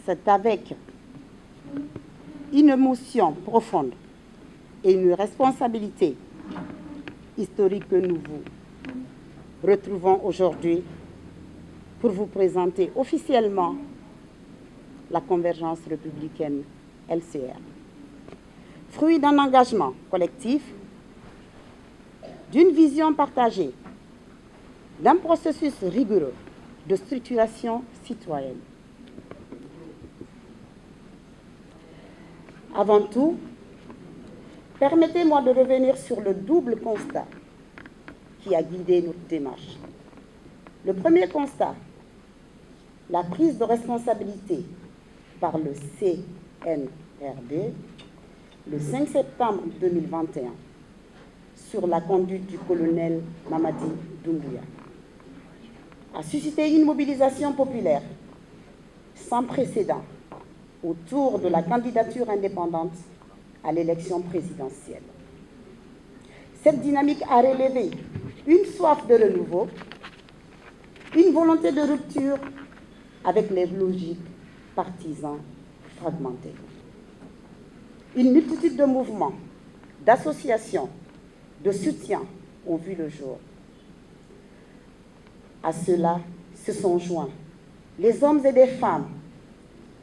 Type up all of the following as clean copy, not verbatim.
C'est avec une émotion profonde et une responsabilité historique que nous vous retrouvons aujourd'hui pour vous présenter officiellement la Convergence républicaine LCR. Fruit d'un engagement collectif, d'une vision partagée, d'un processus rigoureux de structuration citoyenne. Avant tout, permettez-moi de revenir sur le double constat qui a guidé notre démarche. Le premier constat, la prise de responsabilité par le CNRD le 5 septembre 2021 sur la conduite du colonel Mamadi Doumbouya a suscité une mobilisation populaire sans précédent autour de la candidature indépendante à l'élection présidentielle. Cette dynamique a relevé une soif de renouveau, une volonté de rupture avec les logiques partisans fragmentés. Une multitude de mouvements, d'associations, de soutien ont vu le jour. À cela se sont joints les hommes et des femmes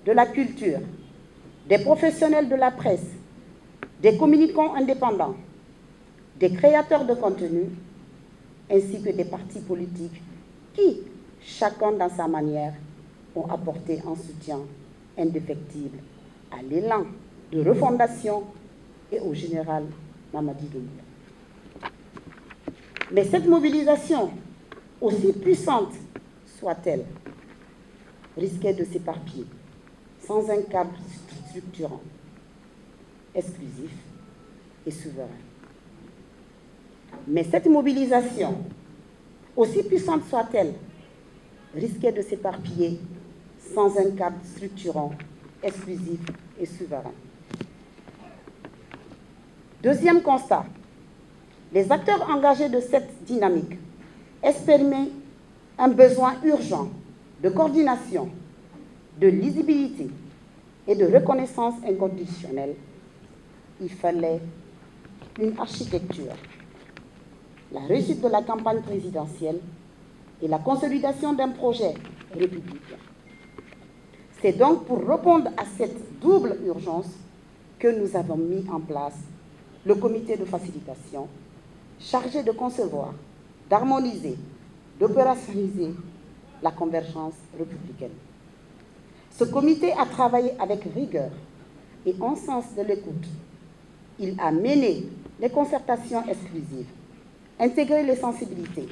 de la culture, des professionnels de la presse, des communicants indépendants, des créateurs de contenu, ainsi que des partis politiques qui, chacun dans sa manière, ont apporté un soutien indéfectible à l'élan de refondation et au général Mamadi Doumbouya. Mais cette mobilisation, aussi puissante soit-elle, risquait de s'éparpiller sans un cadre structurant, exclusif et souverain. Mais cette mobilisation, aussi puissante soit-elle, risquait de s'éparpiller sans un cadre structurant, exclusif et souverain. Deuxième constat, les acteurs engagés de cette dynamique exprimaient un besoin urgent de coordination, de lisibilité et de reconnaissance inconditionnelle. Il fallait une architecture, la réussite de la campagne présidentielle et la consolidation d'un projet républicain. C'est donc pour répondre à cette double urgence que nous avons mis en place le comité de facilitation chargé de concevoir, d'harmoniser, d'opérationnaliser la convergence républicaine. Ce comité a travaillé avec rigueur et en sens de l'écoute. Il a mené les concertations exclusives, intégré les sensibilités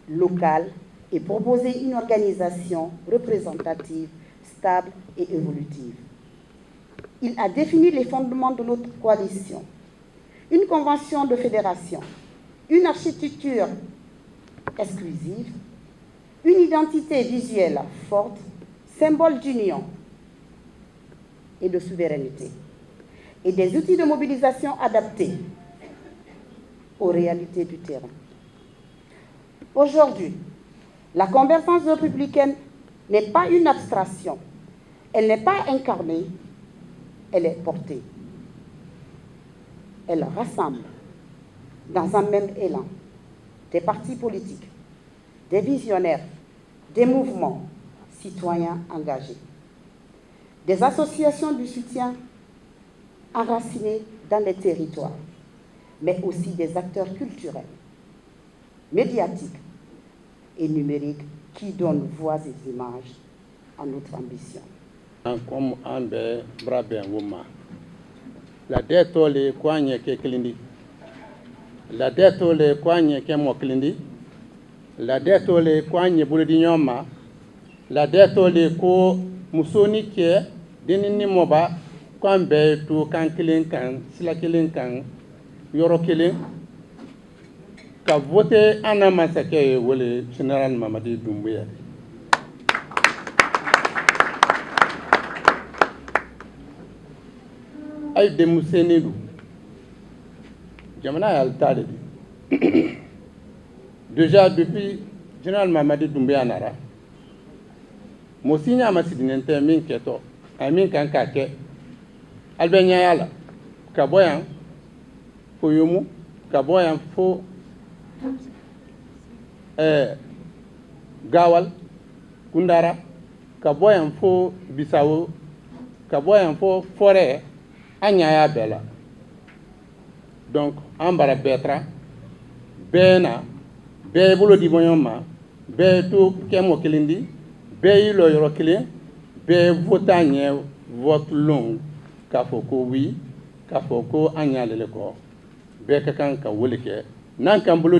locales et proposé une organisation représentative, stable et évolutive. Il a défini les fondements de notre coalition, une convention de fédération, une architecture exclusive, une identité visuelle forte, symbole d'union et de souveraineté, et des outils de mobilisation adaptés aux réalités du terrain. Aujourd'hui, la convergence républicaine n'est pas une abstraction, elle n'est pas incarnée, elle est portée. Elle rassemble dans un même élan des partis politiques, des visionnaires, des mouvements citoyens engagés, des associations du soutien enracinées dans les territoires, mais aussi des acteurs culturels, médiatiques et numériques qui donnent voix et images à notre ambition. Comme Ambe Braben Wouma, la dette les Kwanye Keklindi, la dette les Kwanye Kemoklindi, la dette les Kwanye Bouledignoma, la dette les Ko Musoni Kie, Denini Moba, Kwambe to Kankilinkan, Silakilinkan, Yorokilin, ka voté Anna Masake Wole Général Mamadi Doumbouya. Ay demu Sénégal, Jamana Altade. Déjà depuis Général Mamadi Doumbouya Nara, Mosinya masidinente min keto amin kan ka ke albenya yala ka boyan fo yumu ka boyan fo gawal kundara ka boyan fo bisawo ka boyan fo forêt anya ya bela donc ambara betra bena be bolo di boyoma be to kemo kilindi be yilo yoro kilin be votanye vote long ka foko oui ka foko anya lele ko be ka kan ka wolike nan kan bolo